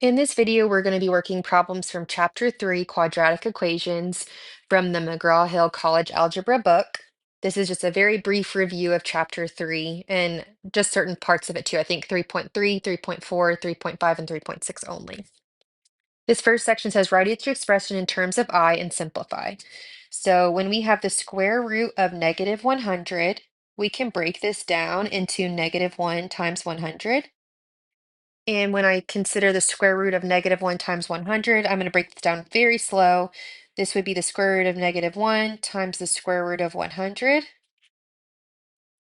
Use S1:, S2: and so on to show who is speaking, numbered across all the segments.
S1: In this video, we're going to be working problems from Chapter 3, Quadratic Equations, from the McGraw-Hill College Algebra book. This is just a very brief review of Chapter 3 and just certain parts of it too. I think 3.3, 3.4, 3.5, and 3.6 only. This first section says, write each expression in terms of I and simplify. So when we have the square root of negative 100, we can break this down into negative 1 times 100. And when I consider the square root of negative 1 times 100, I'm going to break this down very slow. This would be the square root of negative 1 times the square root of 100.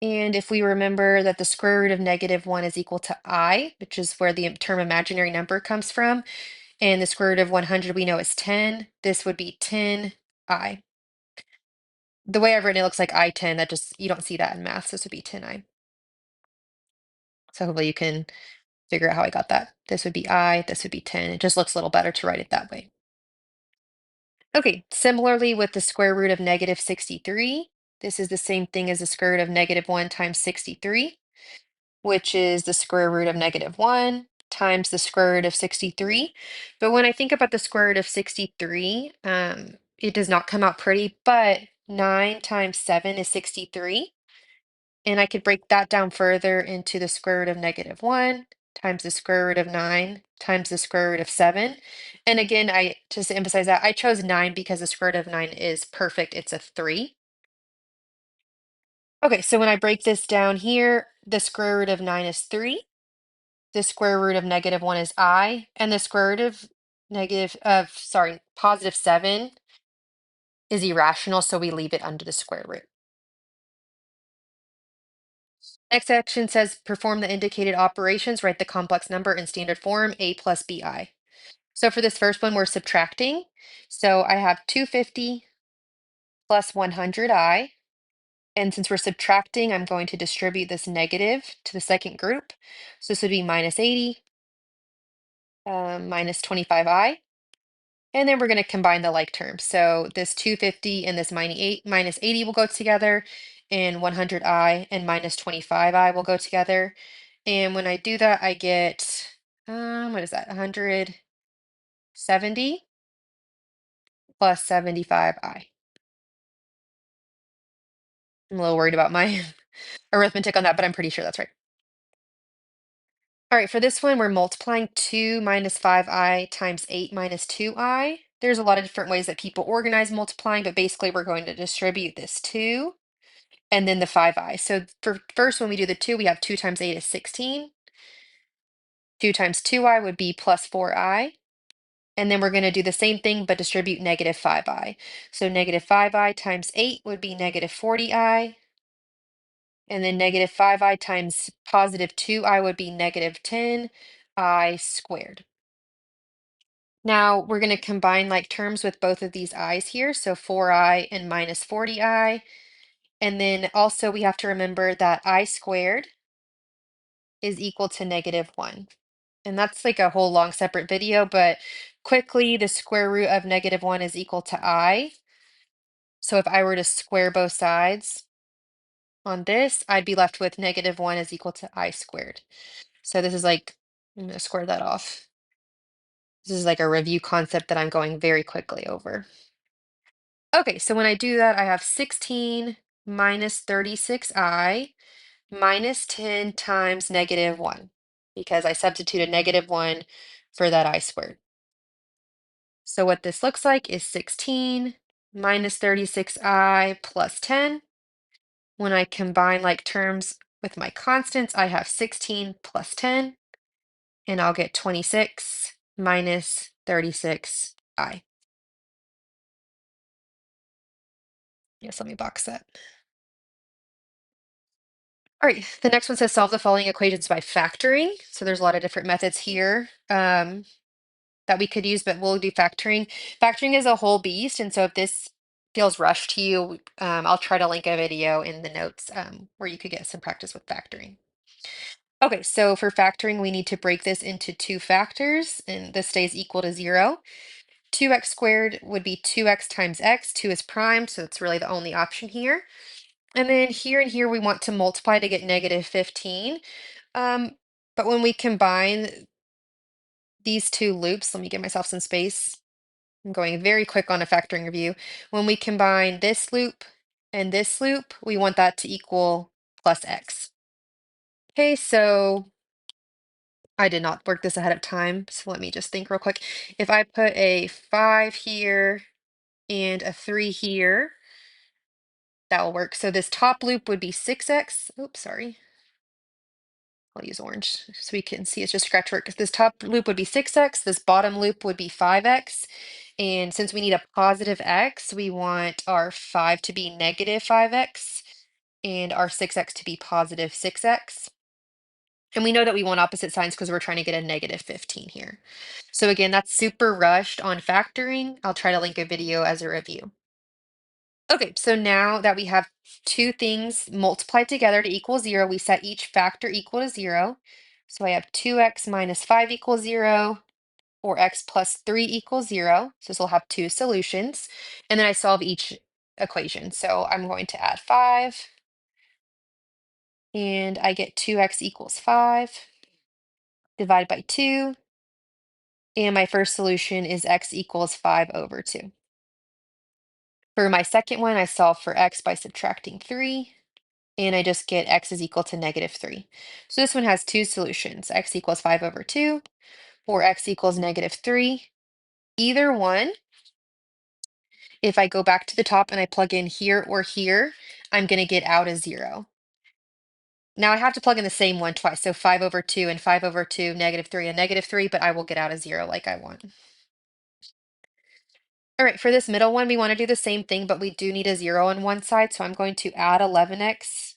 S1: And if we remember that the square root of negative 1 is equal to I, which is where the term imaginary number comes from, and the square root of 100 we know is 10, this would be 10I. The way I've written it looks like I10, that just, you don't see that in math, so this would be 10I. So hopefully you can figure out how I got that. This would be I, this would be 10. It just looks a little better to write it that way. Okay, similarly with the square root of negative 63, this is the same thing as the square root of negative 1 times 63, which is the square root of negative 1 times the square root of 63. But when I think about the square root of 63, it does not come out pretty, but 9 times 7 is 63. And I could break that down further into the square root of negative 1 times the square root of 9 times the square root of 7. And again, just to emphasize that, I chose 9 because the square root of 9 is perfect. It's a 3. Okay, so when I break this down here, the square root of 9 is 3. The square root of negative 1 is I. And the square root of positive 7 is irrational, so we leave it under the square root. Next section says perform the indicated operations, write the complex number in standard form, a plus bi. So for this first one, we're subtracting. So I have 250 plus 100i. And since we're subtracting, I'm going to distribute this negative to the second group. So this would be minus 80 minus 25i. And then we're going to combine the like terms. So this 250 and this minus 80 will go together, and 100i and minus 25i will go together. And when I do that, I get, what is that, 170 plus 75i. I'm a little worried about my arithmetic on that, but I'm pretty sure that's right. All right, for this one, we're multiplying 2 minus 5i times 8 minus 2i. There's a lot of different ways that people organize multiplying, but basically we're going to distribute this 2 and then the 5i. So for first, when we do the 2, we have 2 times 8 is 16. 2 times 2i would be plus 4i. And then we're going to do the same thing, but distribute negative 5i. So negative 5i times 8 would be negative 40i. And then negative 5i times positive 2i would be negative 10i squared. Now we're going to combine like terms with both of these i's here. So 4i and minus 40i. And then also we have to remember that I squared is equal to negative 1. And that's like a whole long separate video, but quickly the square root of negative 1 is equal to I. So if I were to square both sides on this, I'd be left with negative 1 is equal to I squared. So this is like, I'm going to square that off. This is like a review concept that I'm going very quickly over. Okay, so when I do that, I have 16 minus 36i minus 10 times negative 1 because I substituted negative 1 for that I squared. So what this looks like is 16 minus 36i plus 10. When I combine like terms with my constants, I have 16 plus 10, and I'll get 26 minus 36i. Yes, let me box that. All right, the next one says solve the following equations by factoring. So there's a lot of different methods here that we could use, but we'll do factoring. Factoring is a whole beast, and so if this feels rushed to you, I'll try to link a video in the notes where you could get some practice with factoring. Okay, so for factoring, we need to break this into two factors, and this stays equal to 0. 2x squared would be 2x times x. 2 is prime, so it's really the only option here. And then here and here, we want to multiply to get negative 15. But when we combine these two loops, let me give myself some space. I'm going very quick on a factoring review. When we combine this loop and this loop, we want that to equal plus x. Okay, so I did not work this ahead of time, so let me just think real quick. If I put a 5 here and a 3 here, that will work. So this top loop would be 6x. Oops, sorry. I'll use orange so we can see it's just scratch work. This top loop would be 6x, this bottom loop would be 5x. And since we need a positive x, we want our 5 to be negative 5x and our 6x to be positive 6x. And we know that we want opposite signs because we're trying to get a negative 15 here. So again, that's super rushed on factoring. I'll try to link a video as a review. Okay, so now that we have two things multiplied together to equal 0, we set each factor equal to 0. So I have 2x minus 5 equals 0, or x plus 3 equals 0. So this will have two solutions. And then I solve each equation. So I'm going to add 5, and I get 2x equals 5, divide by 2, and my first solution is x equals 5 over 2. For my second one, I solve for x by subtracting 3. And I just get x is equal to negative 3. So this one has two solutions, x equals 5 over 2 or x equals negative 3. Either one, if I go back to the top and I plug in here or here, I'm going to get out a 0. Now I have to plug in the same one twice, so 5 over 2 and 5 over 2, negative 3 and negative 3, but I will get out a 0 like I want. All right, for this middle one, we want to do the same thing, but we do need a 0 on one side, so I'm going to add 11x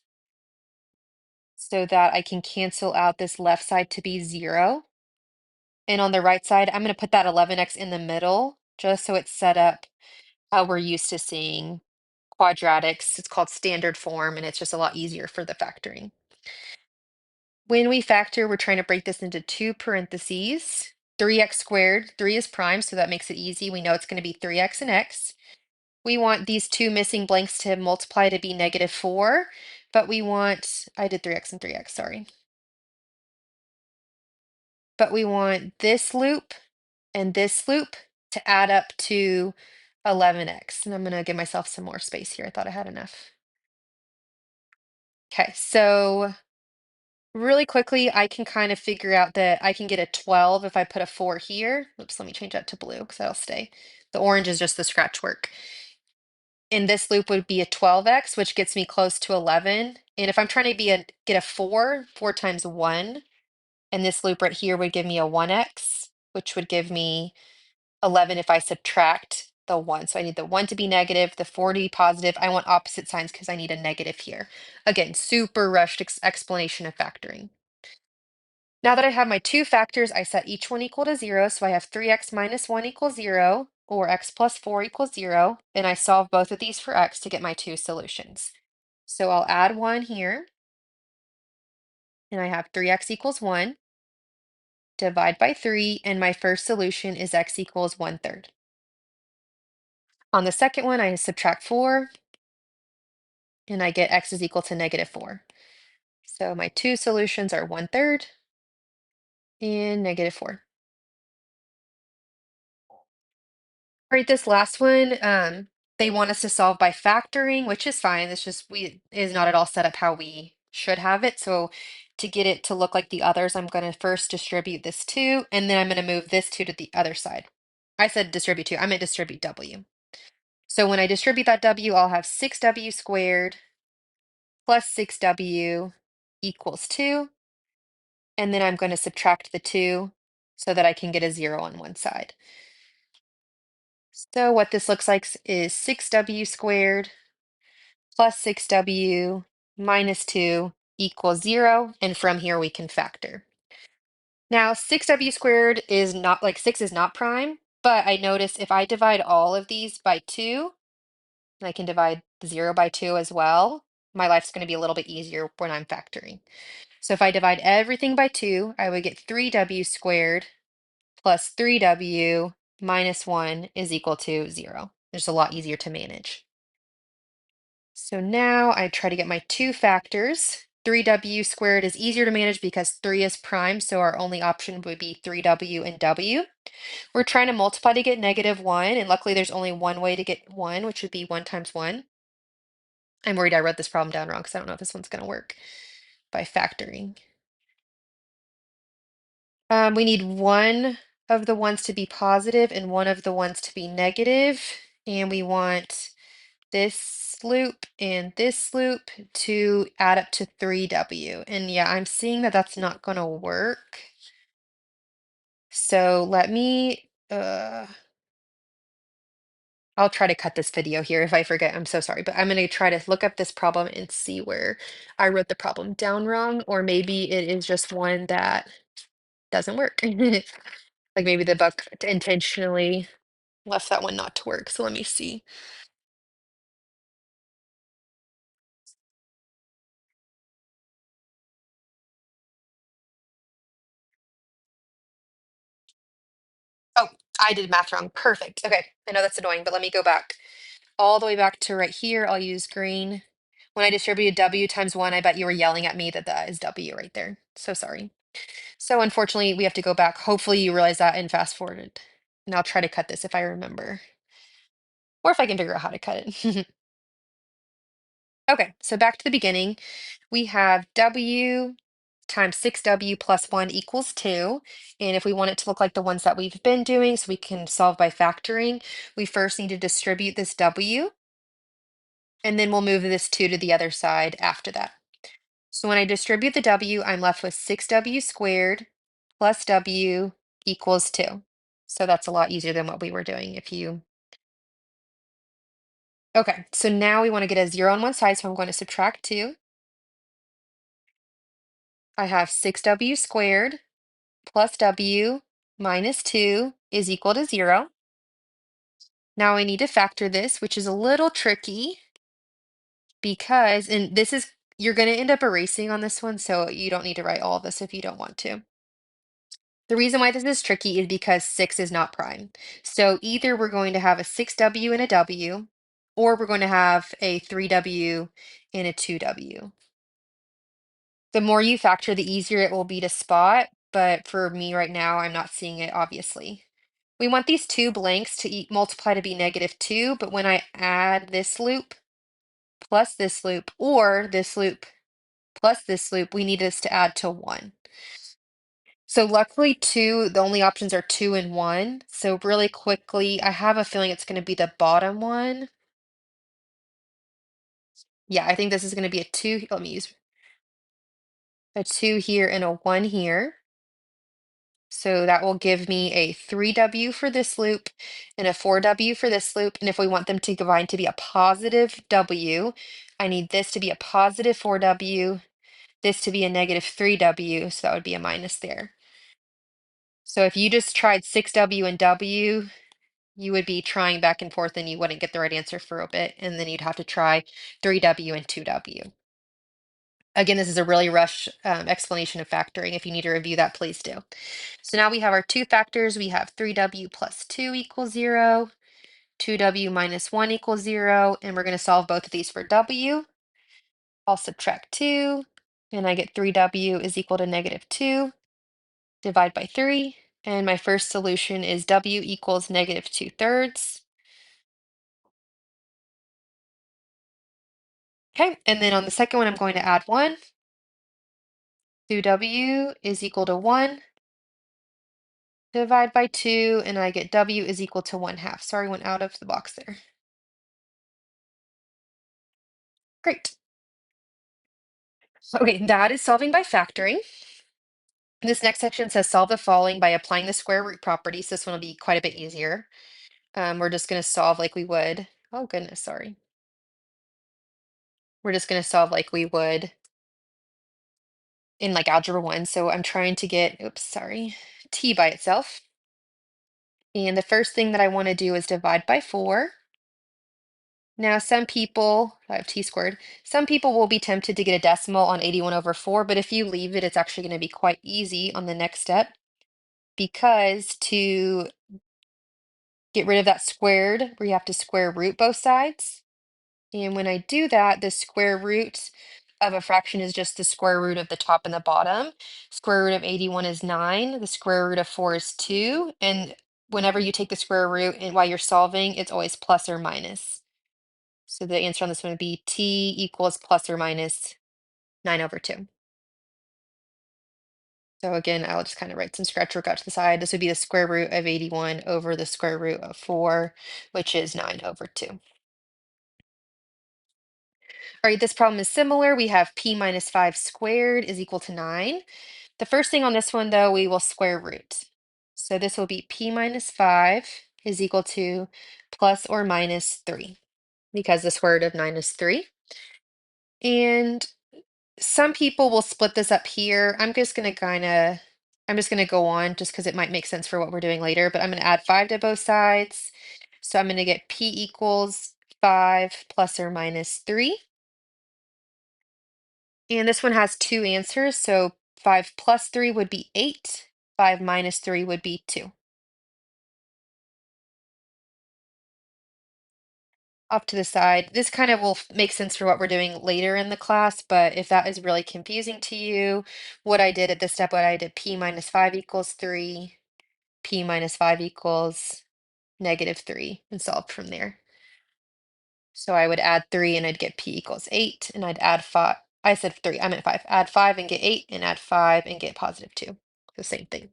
S1: so that I can cancel out this left side to be 0. And on the right side, I'm going to put that 11x in the middle, just so it's set up how we're used to seeing quadratics. It's called standard form, and it's just a lot easier for the factoring. When we factor, we're trying to break this into two parentheses. 3x squared, 3 is prime, so that makes it easy. We know it's going to be 3x and x. We want these two missing blanks to multiply to be negative 4, but we want, I did 3x and 3x, sorry. But we want this loop and this loop to add up to 11x. And I'm going to give myself some more space here. I thought I had enough. Okay, so really quickly, I can kind of figure out that I can get a 12 if I put a 4 here. Oops, let me change that to blue because that'll stay. The orange is just the scratch work. And this loop would be a 12x, which gets me close to 11. And if I'm trying to get a 4, 4 times 1, and this loop right here would give me a 1x, which would give me 11 if I subtract the 1. So I need the 1 to be negative, the 4 to be positive. I want opposite signs because I need a negative here. Again, super rushed explanation of factoring. Now that I have my two factors, I set each one equal to 0. So I have 3x minus 1 equals 0, or x plus 4 equals 0. And I solve both of these for x to get my two solutions. So I'll add 1 here. And I have 3x equals 1. Divide by 3. And my first solution is x equals 1/3. On the second one, I subtract 4. And I get x is equal to negative 4. So my two solutions are 1/3 and negative 4. All right, this last one, they want us to solve by factoring, which is fine. It's just we is not at all set up how we should have it. So to get it to look like the others, I'm going to first distribute this 2, and then I'm going to move this 2 to the other side. I said distribute 2, I meant distribute w. So when I distribute that w, I'll have 6w squared plus 6w equals 2. And then I'm going to subtract the 2 so that I can get a 0 on one side. So what this looks like is 6w squared plus 6w minus 2 equals 0. And from here we can factor. Now 6w squared is not, like 6 is not prime, but I notice if I divide all of these by 2, and I can divide the 0 by 2 as well, my life's going to be a little bit easier when I'm factoring. So if I divide everything by 2, I would get 3w squared plus 3w minus 1 is equal to 0. It's a lot easier to manage. So now I try to get my two factors. 3w squared is easier to manage because 3 is prime, so our only option would be 3w and w. We're trying to multiply to get -1, and luckily there's only one way to get 1, which would be 1 times 1. I'm worried I wrote this problem down wrong because I don't know if this one's going to work by factoring. We need one of the ones to be positive and one of the ones to be negative, and we want this loop and this loop to add up to 3w. And yeah, I'm seeing that that's not going to work. So let me, I'll try to cut this video here if I forget. I'm so sorry, but I'm going to try to look up this problem and see where I wrote the problem down wrong, or maybe it is just one that doesn't work. Like maybe the book intentionally left that one not to work. So let me see. Oh, I did math wrong. Perfect. Okay. I know that's annoying, but let me go back all the way back to right here. I'll use green. When I distributed w times 1, I bet you were yelling at me that that is w right there. So sorry. So unfortunately, we have to go back. Hopefully you realize that and fast forward it. And I'll try to cut this if I remember, or if I can figure out how to cut it. Okay, so back to the beginning. We have w times 6w plus 1 equals 2. And if we want it to look like the ones that we've been doing, so we can solve by factoring, we first need to distribute this w, and then we'll move this 2 to the other side after that. So when I distribute the w, I'm left with 6w squared plus w equals 2. So that's a lot easier than what we were doing if you... Okay, so now we want to get a 0 on one side, so I'm going to subtract 2. I have 6w squared plus w minus 2 is equal to 0. Now I need to factor this, which is a little tricky because, and this is, you're going to end up erasing on this one, so you don't need to write all of this if you don't want to. The reason why this is tricky is because 6 is not prime. So either we're going to have a 6w and a w, or we're going to have a 3w and a 2w. The more you factor, the easier it will be to spot, but for me right now, I'm not seeing it, obviously. We want these two blanks to multiply to be -2, but when I add this loop plus this loop, or this loop plus this loop, we need this to add to 1. So luckily, 2, the only options are 2 and 1. So really quickly, I have a feeling it's going to be the bottom one. Yeah, I think this is going to be a 2. Let me use a 2 here and a 1 here. So that will give me a 3w for this loop and a 4w for this loop. And if we want them to combine to be a positive w, I need this to be a positive 4w, this to be a negative 3w, so that would be a minus there. So if you just tried 6w and w, you would be trying back and forth and you wouldn't get the right answer for a bit. And then you'd have to try 3w and 2w. Again, this is a really rush explanation of factoring. If you need to review that, please do. So now we have our two factors. We have 3w plus 2 equals 0, 2w minus 1 equals 0, and we're going to solve both of these for w. I'll subtract 2, and I get 3w is equal to -2. Divide by 3, and my first solution is w equals -2/3. Okay, and then on the second one, I'm going to add 1. 2w is equal to 1. Divide by 2, and I get w is equal to 1/2. Sorry, went out of the box there. Great. Okay, that is solving by factoring. This next section says solve the following by applying the square root properties. This one will be quite a bit easier. We're just going to solve like we would. Oh, goodness, sorry. We're just going to solve like we would in like Algebra 1. So I'm trying to get, oops, sorry, t by itself. And the first thing that I want to do is divide by 4. Now, some people, I have t squared, some people will be tempted to get a decimal on 81/4, but if you leave it, it's actually going to be quite easy on the next step because to get rid of that squared, we have to square root both sides. And when I do that, the square root of a fraction is just the square root of the top and the bottom. Square root of 81 is 9. The square root of 4 is 2. And whenever you take the square root and while you're solving, it's always plus or minus. So the answer on this one would be t equals plus or minus 9 over 2. So again, I'll just kind of write some scratch work out to the side. This would be the square root of 81 over the square root of 4, which is 9 over 2. All right, this problem is similar. We have p minus 5 squared is equal to 9. The first thing on this one, though, we will square root. So this will be p minus 5 is equal to plus or minus 3, because the square root of 9 is 3. And some people will split this up here. I'm just going to go on just because it might make sense for what we're doing later, but I'm going to add 5 to both sides. So I'm going to get p equals 5 plus or minus 3. And this one has two answers. So 5 plus 3 would be 8. 5 minus 3 would be 2. Off to the side. This kind of will make sense for what we're doing later in the class, but if that is really confusing to you, what I did at this step, what I did p minus 5 equals 3, p minus 5 equals negative 3, and solved from there. So I would add 3 and I'd get p equals 8, and I'd add 5. I said 3, I meant 5. Add 5 and get 8, and add 5 and get positive 2. The same thing.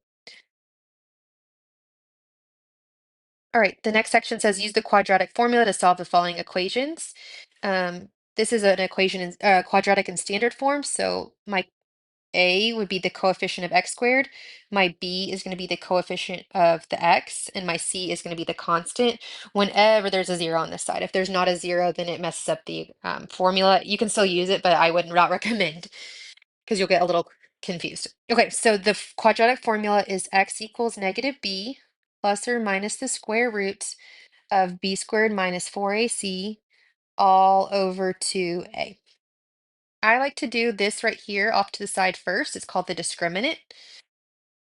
S1: All right, the next section says use the quadratic formula to solve the following equations. This is an equation in quadratic in standard form, so my a would be the coefficient of x squared, my b is going to be the coefficient of the x, and my c is going to be the constant whenever there's a 0 on this side. If there's not a 0, then it messes up the formula. You can still use it, but I would not recommend because you'll get a little confused. Okay, so the quadratic formula is x equals negative b plus or minus the square root of b squared minus 4ac all over 2a. I like to do this right here off to the side first. It's called the discriminant,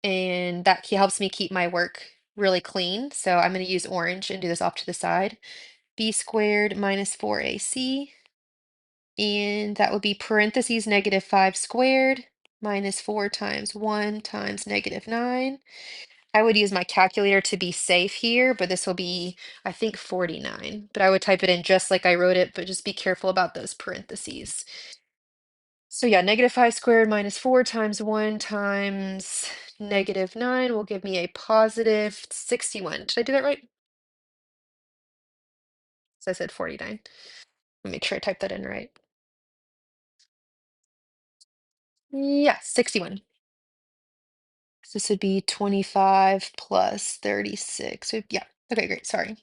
S1: and that helps me keep my work really clean. So I'm going to use orange and do this off to the side. B squared minus 4ac, and that would be parentheses negative 5 squared minus 4 times 1 times negative 9. I would use my calculator to be safe here, but this will be, I think, 49. But I would type it in just like I wrote it, but just be careful about those parentheses. So yeah, negative 5 squared minus 4 times 1 times negative 9 will give me a positive 61. Did I do that right? So I said 49. Let me make sure I typed that in right. Yeah, 61. So this would be 25 plus 36. So yeah, okay, great, sorry.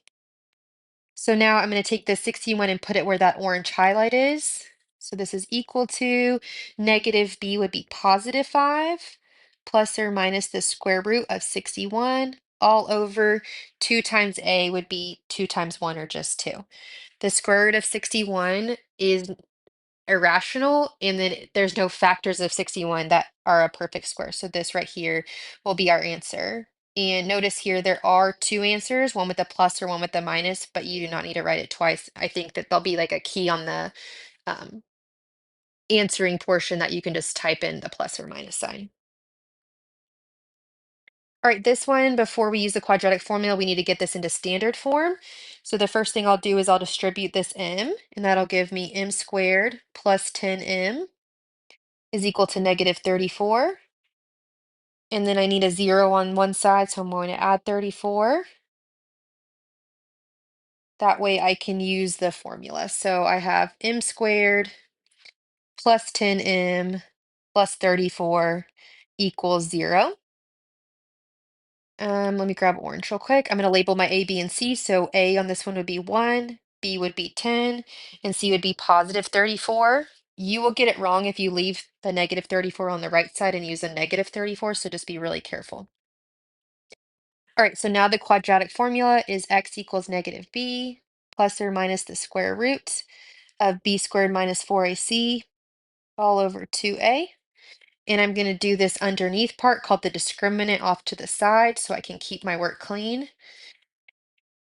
S1: So now I'm going to take the 61 and put it where that orange highlight is. So this is equal to negative b would be positive 5 plus or minus the square root of 61 all over 2 times a would be 2 times 1 or just 2. The square root of 61 is irrational, and then there's no factors of 61 that are a perfect square. So this right here will be our answer. And notice here there are two answers, one with the plus or one with the minus, but you do not need to write it twice. I think that there'll be like a key on the um, answering portion that you can just type in the plus or minus sign. All right, this one, before we use the quadratic formula, we need to get this into standard form. So the first thing I'll do is I'll distribute this m, and that'll give me m squared plus 10m is equal to negative 34. And then I need a 0 on one side, so I'm going to add 34. That way I can use the formula. So I have m squared plus 10m plus 34 equals 0. Let me grab orange real quick. I'm going to label my A, B, and C. So A on this one would be 1, B would be 10, and C would be positive 34. You will get it wrong if you leave the negative 34 on the right side and use a negative 34, so just be really careful. All right, so now the quadratic formula is x equals negative b plus or minus the square root of b squared minus 4ac all over 2a. And I'm going to do this underneath part called the discriminant off to the side so I can keep my work clean.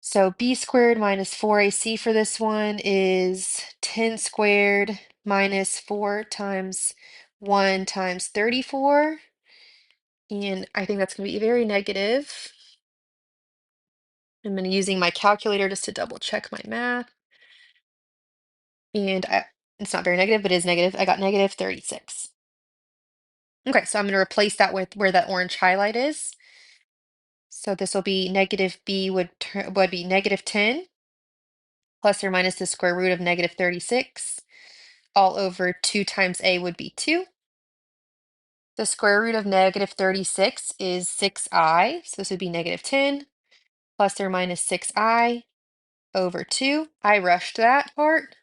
S1: So b squared minus 4ac for this one is 10 squared minus 4 times 1 times 34. And I think that's going to be very negative. I'm going to using my calculator just to double check my math. And it's not very negative, but it is negative. I got negative 36. Okay, so I'm going to replace that with where that orange highlight is. So this will be negative b would be negative 10 plus or minus the square root of negative 36 all over 2 times a would be 2. The square root of negative 36 is 6i, so this would be negative 10 plus or minus 6i over 2. I rushed that part.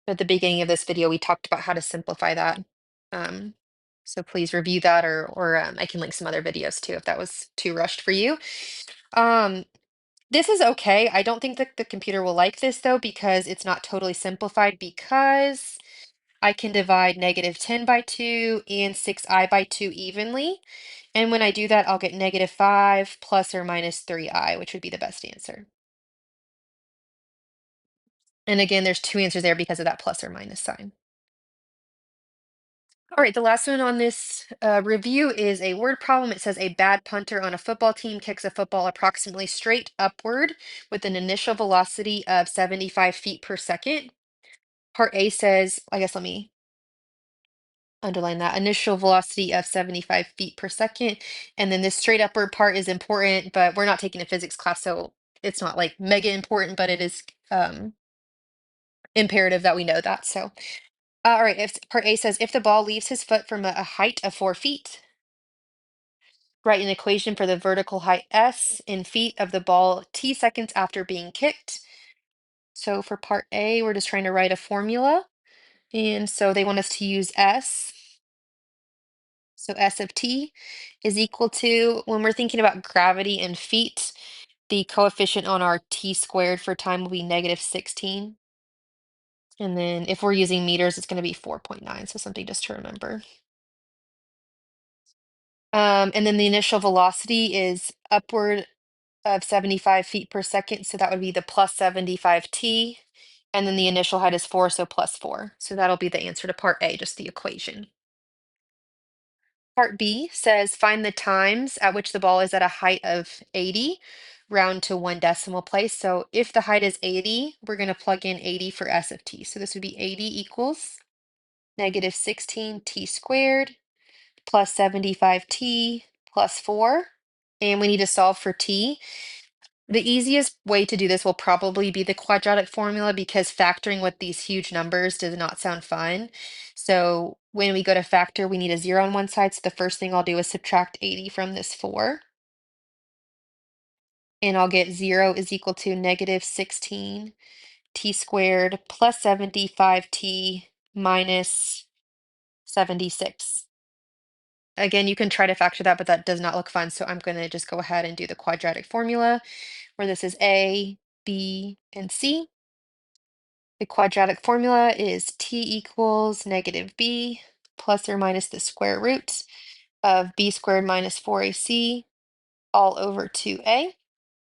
S1: At the beginning of this video, we talked about how to simplify that. Um, so please review that, or I can link some other videos too if that was too rushed for you. Um, this is okay. I don't think that the computer will like this though because it's not totally simplified because I can divide negative 10 by 2 and 6i by 2 evenly. And when I do that, I'll get negative 5 plus or minus 3i, which would be the best answer. And again, there's two answers there because of that plus or minus sign. All right, the last one on this review is a word problem. It says a bad punter on a football team kicks a football approximately straight upward with an initial velocity of 75 feet per second. Part A says, I guess let me underline that, initial velocity of 75 feet per second. And then this straight upward part is important, but we're not taking a physics class, so it's not like mega important, but it is imperative that we know that. So, all right, if part A says, if the ball leaves his foot from a height of 4 feet, write an equation for the vertical height s in feet of the ball t seconds after being kicked. So for part A, we're just trying to write a formula. And so they want us to use s. So s of t is equal to, when we're thinking about gravity in feet, the coefficient on our t squared for time will be negative 16. And then if we're using meters, it's going to be 4.9. So something just to remember. And then the initial velocity is upward of 75 feet per second. So that would be the plus 75t. And then the initial height is 4, so plus 4. So that'll be the answer to part A, just the equation. Part B says find the times at which the ball is at a height of 80, round to 1 decimal place. So if the height is 80, we're going to plug in 80 for s of t. So this would be 80 equals negative 16t squared plus 75t plus 4. And we need to solve for t. The easiest way to do this will probably be the quadratic formula because factoring with these huge numbers does not sound fun. So when we go to factor, we need a 0 on one side. So the first thing I'll do is subtract 80 from this 4. And I'll get 0 is equal to negative 16 t squared plus 75t minus 76. Again, you can try to factor that, but that does not look fun. So I'm going to just go ahead and do the quadratic formula where this is a, b, and c. The quadratic formula is t equals negative b plus or minus the square root of b squared minus 4ac all over 2a.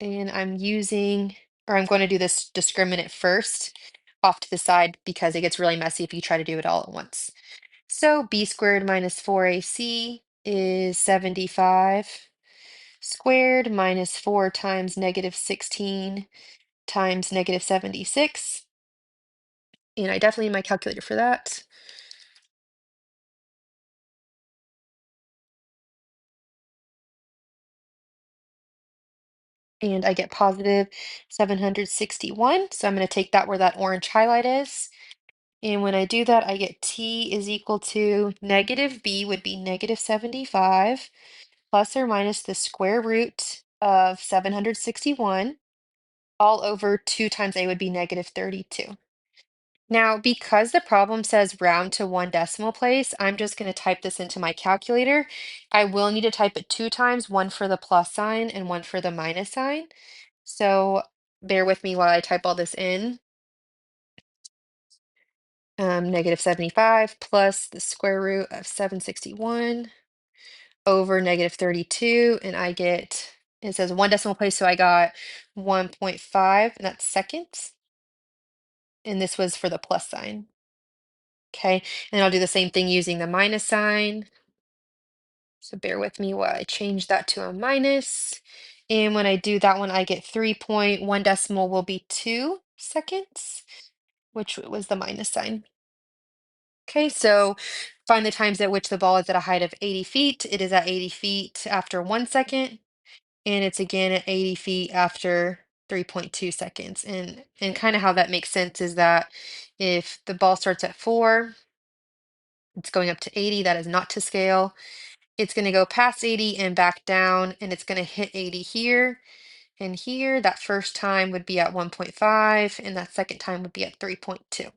S1: And I'm going to do this discriminant first off to the side because it gets really messy if you try to do it all at once. So b squared minus 4ac is 75 squared minus 4 times negative 16 times negative 76. And I definitely need my calculator for that. And I get positive 761. So I'm going to take that where that orange highlight is. And when I do that, I get t is equal to negative b would be negative 75 plus or minus the square root of 761 all over 2 times a would be negative 32. Now, because the problem says round to 1 decimal place, I'm just going to type this into my calculator. I will need to type it 2 times, one for the plus sign and one for the minus sign. So bear with me while I type all this in. Negative 75 plus the square root of 761 over negative 32, and I get, it says 1 decimal place, so I got 1.5, and that's seconds. and this was for the plus sign. Okay, and I'll do the same thing using the minus sign. So bear with me while I change that to a minus. And when I do that one, I get 3.1 decimal will be 2 seconds, which was the minus sign. Okay, so find the times at which the ball is at a height of 80 feet. It is at 80 feet after 1 second, and it's again at 80 feet after 3.2 seconds. And kind of how that makes sense is that if the ball starts at 4, it's going up to 80, that is not to scale. It's going to go past 80 and back down, and it's going to hit 80 here and here. That first time would be at 1.5, and that second time would be at 3.2.